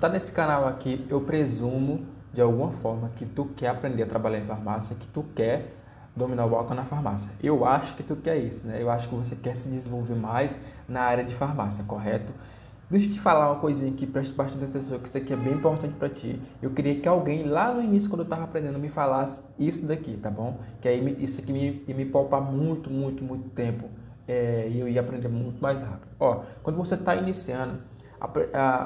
tá nesse canal aqui, eu presumo de alguma forma que tu quer aprender a trabalhar em farmácia, que tu quer dominar o balcão na farmácia. Eu acho que tu quer isso, né? Eu acho que você quer se desenvolver mais na área de farmácia, correto? Deixa eu te falar uma coisinha aqui, preste bastante atenção, que isso aqui é bem importante para ti. Eu queria que alguém lá no início, quando eu estava aprendendo, me falasse isso daqui, tá bom? Que aí isso aqui ia me poupar muito tempo e eu ia aprender muito mais rápido. Ó, quando você está iniciando,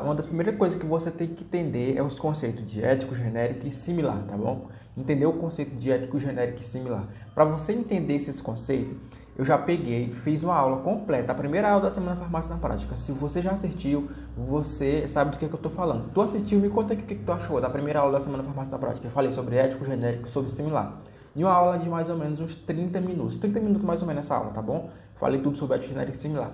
uma das primeiras coisas que você tem que entender é os conceitos de ético, genérico e similar, tá bom? Entender o conceito de ético, genérico e similar. Para você entender esses conceitos, eu já peguei, fiz uma aula completa, a primeira aula da Semana Farmácia na Prática. Se você já assistiu, você sabe do que eu estou falando. Se tu assistiu, me conta aqui o que tu achou da primeira aula da Semana Farmácia na Prática. Eu falei sobre ético, genérico e sobre similar. Em uma aula de mais ou menos uns 30 minutos. 30 minutos mais ou menos essa aula, tá bom? Falei tudo sobre ético, genérico e similar.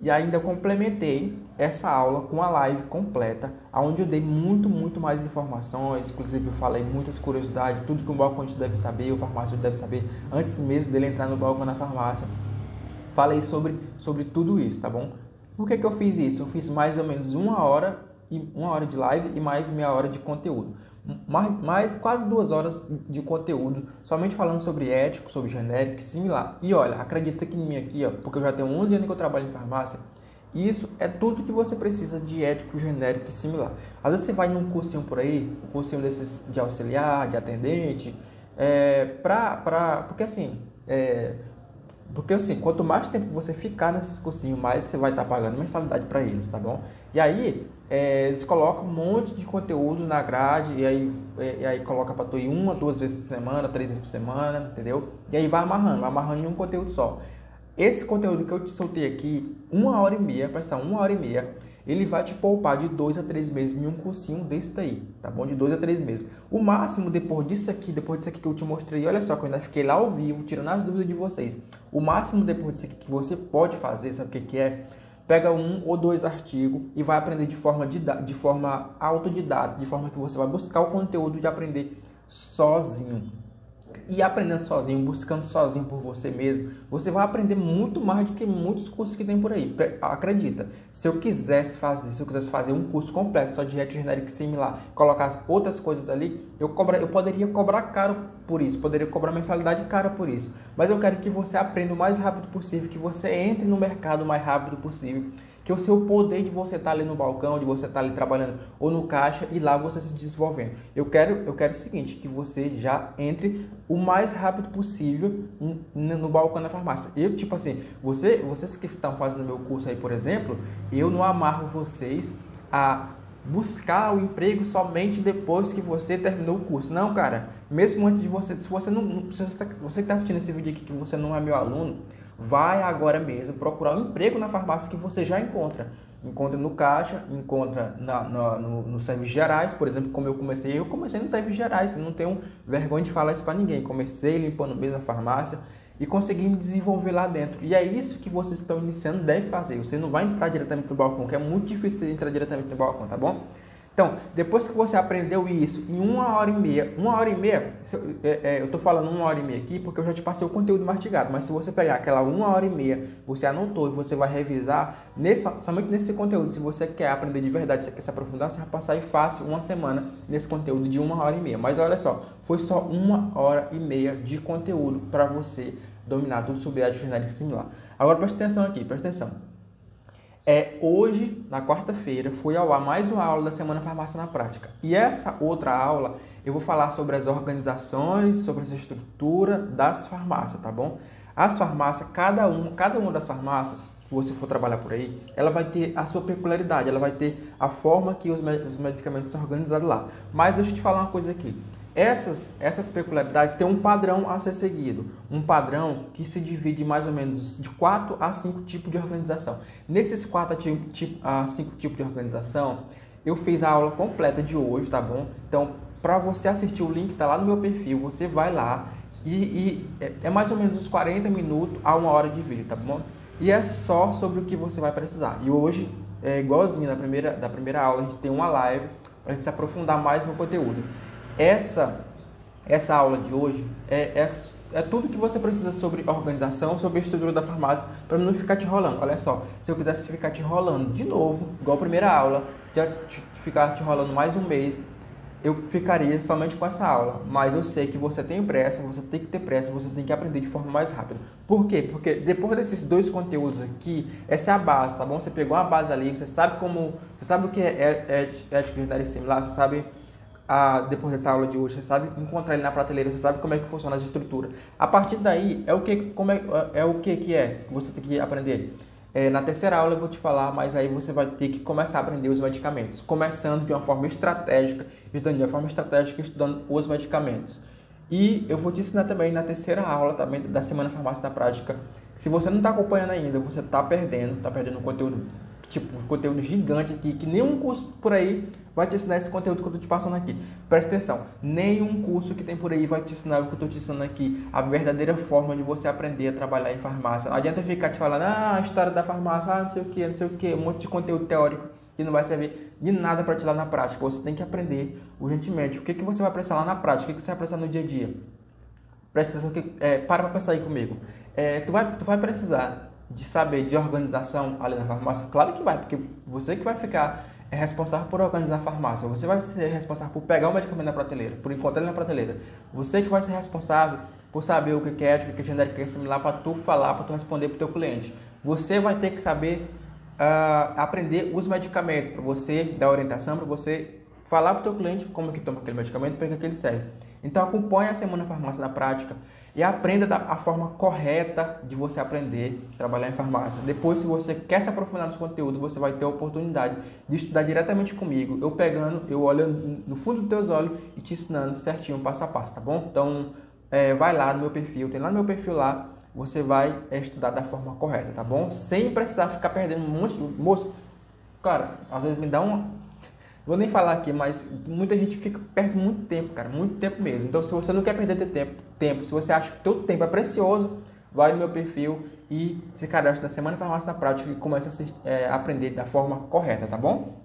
E ainda complementei essa aula com a live completa, onde eu dei muito mais informações. Inclusive eu falei muitas curiosidades, tudo que um balconista deve saber, o farmacêutico deve saber, antes mesmo dele entrar no balcão na farmácia. Falei sobre tudo isso, tá bom? Por que eu fiz isso? Eu fiz mais ou menos uma hora de live e mais meia hora de conteúdo. Mais quase 2 horas de conteúdo, somente falando sobre ético, sobre genérico e similar. E olha, acredita que em mim aqui, ó, porque eu já tenho 11 anos que eu trabalho em farmácia, isso é tudo que você precisa de ético, genérico e similar. Às vezes você vai num cursinho por aí, um cursinho desses de auxiliar, de atendente, porque assim, quanto mais tempo você ficar nesse cursinho, mais você vai estar pagando mensalidade para eles, tá bom? E aí, eles colocam um monte de conteúdo na grade, e aí coloca para tu ir 1 a 2 vezes por semana, 3 vezes por semana, entendeu? E aí vai amarrando em um conteúdo só. Esse conteúdo que eu te soltei aqui, 1h30, presta 1h30, ele vai te poupar de 2 a 3 meses em um cursinho desse daí, tá bom? De 2 a 3 meses. O máximo depois disso aqui que eu te mostrei, olha só, que eu ainda fiquei lá ao vivo, tirando as dúvidas de vocês. O máximo depois disso aqui que você pode fazer, sabe o que é? Pega 1 ou 2 artigos e vai aprender de forma autodidata, de forma que você vai buscar o conteúdo de aprender sozinho. E aprendendo sozinho, buscando sozinho por você mesmo, você vai aprender muito mais do que muitos cursos que tem por aí. Acredita, se eu quisesse fazer um curso completo só de ética genérica e similar, colocar outras coisas ali, eu poderia cobrar caro por isso, poderia cobrar mensalidade cara por isso. Mas eu quero que você aprenda o mais rápido possível, que você entre no mercado o mais rápido possível, que o seu poder de você estar ali no balcão, de você estar ali trabalhando ou no caixa e lá você se desenvolvendo. Eu quero o seguinte, que você já entre o mais rápido possível no balcão da farmácia. Eu, tipo assim, vocês que estão fazendo meu curso aí, por exemplo, eu não amarro vocês a buscar o emprego somente depois que você terminou o curso. Não, cara, mesmo antes de você, se você que está assistindo esse vídeo aqui, que você não é meu aluno, vai agora mesmo procurar um emprego na farmácia que você já encontra. Encontra no caixa, encontra nos serviços gerais, por exemplo, como eu comecei nos serviços gerais, não tenho vergonha de falar isso para ninguém. Comecei limpando mesmo a farmácia e consegui me desenvolver lá dentro. E é isso que vocês que estão iniciando devem fazer. Você não vai entrar diretamente no balcão, que é muito difícil entrar diretamente no balcão, tá bom? Então, depois que você aprendeu isso em 1h30, eu estou falando 1h30 aqui porque eu já te passei o conteúdo mastigado, mas se você pegar aquela 1h30, você anotou e você vai revisar, somente nesse conteúdo, se você quer aprender de verdade, se você quer se aprofundar, você vai passar aí fácil uma semana nesse conteúdo de 1h30. Mas olha só, foi só 1h30 de conteúdo para você dominar tudo sobre ética genérica e similar. Agora presta atenção aqui, presta atenção. Hoje, na quarta-feira, foi ao ar mais uma aula da Semana Farmácia na Prática. E essa outra aula, eu vou falar sobre as organizações, sobre a estrutura das farmácias, tá bom? As farmácias, cada uma das farmácias, se você for trabalhar por aí, ela vai ter a sua peculiaridade, ela vai ter a forma que os medicamentos são organizados lá. Mas deixa eu te falar uma coisa aqui. Essas peculiaridades têm um padrão a ser seguido, um padrão que se divide mais ou menos de 4 a 5 tipos de organização. Nesses 4 a 5 tipos de organização, eu fiz a aula completa de hoje, tá bom? Então, para você assistir, o link está lá no meu perfil, você vai lá e é mais ou menos uns 40 minutos a 1 hora de vídeo, tá bom? E é só sobre o que você vai precisar. E hoje, igualzinho da primeira aula, a gente tem uma live para a gente se aprofundar mais no conteúdo. Essa aula de hoje é tudo que você precisa sobre organização, sobre a estrutura da farmácia, para não ficar te enrolando. Olha só, se eu quisesse ficar te enrolando de novo, igual a primeira aula, já ficar te enrolando mais um mês, eu ficaria somente com essa aula. Mas eu sei que você tem pressa, você tem que ter pressa, você tem que aprender de forma mais rápida. Por quê? Porque depois desses dois conteúdos aqui, essa é a base, tá bom? Você pegou uma base ali, você sabe o que é ética de jornalismo similar, você sabe depois dessa aula de hoje, você sabe encontrar ele na prateleira, você sabe como é que funciona a estrutura. A partir daí, o que você tem que aprender. Na terceira aula eu vou te falar, mas aí você vai ter que começar a aprender os medicamentos, começando de uma forma estratégica, estudando os medicamentos. E eu vou te ensinar também na terceira aula também da Semana Farmácia na Prática. Se você não está acompanhando ainda, você está perdendo um conteúdo, tipo, um conteúdo gigante aqui, que nenhum curso por aí vai te ensinar esse conteúdo que eu estou te passando aqui. Presta atenção, nenhum curso que tem por aí vai te ensinar o que eu estou te ensinando aqui, a verdadeira forma de você aprender a trabalhar em farmácia. Não adianta ficar te falando, a história da farmácia, não sei o que, um monte de conteúdo teórico que não vai servir de nada para te lá na prática. Você tem que aprender urgentemente. O que você vai precisar lá na prática, o que você vai precisar no dia a dia. Presta atenção, para pensar aí comigo. Tu vai precisar de saber de organização ali na farmácia? Claro que vai, porque você que vai ficar responsável por organizar a farmácia. Você vai ser responsável por pegar o medicamento na prateleira, por encontrar ele na prateleira. Você que vai ser responsável por saber o que é ético, o que é genérico, o que é similar, para tu falar, para tu responder para o teu cliente. Você vai ter que saber aprender os medicamentos, para você dar orientação, para você falar para o teu cliente como é que toma aquele medicamento, para que ele serve. Então acompanhe a Semana Farmácia na Prática e aprenda a forma correta de você aprender a trabalhar em farmácia. Depois, se você quer se aprofundar no conteúdo, você vai ter a oportunidade de estudar diretamente comigo, eu olhando no fundo dos teus olhos e te ensinando certinho, passo a passo, tá bom? Então, vai lá no meu perfil, tem lá no meu perfil lá, você vai estudar da forma correta, tá bom? Sem precisar ficar perdendo um monte de... Moço, cara, às vezes me dá uma... Vou nem falar aqui, mas muita gente perde muito tempo, cara, muito tempo mesmo. Então, se você não quer perder tempo, se você acha que o teu tempo é precioso, vai no meu perfil e se cadastre na Semana Farmácia na Prática e comece a aprender da forma correta, tá bom?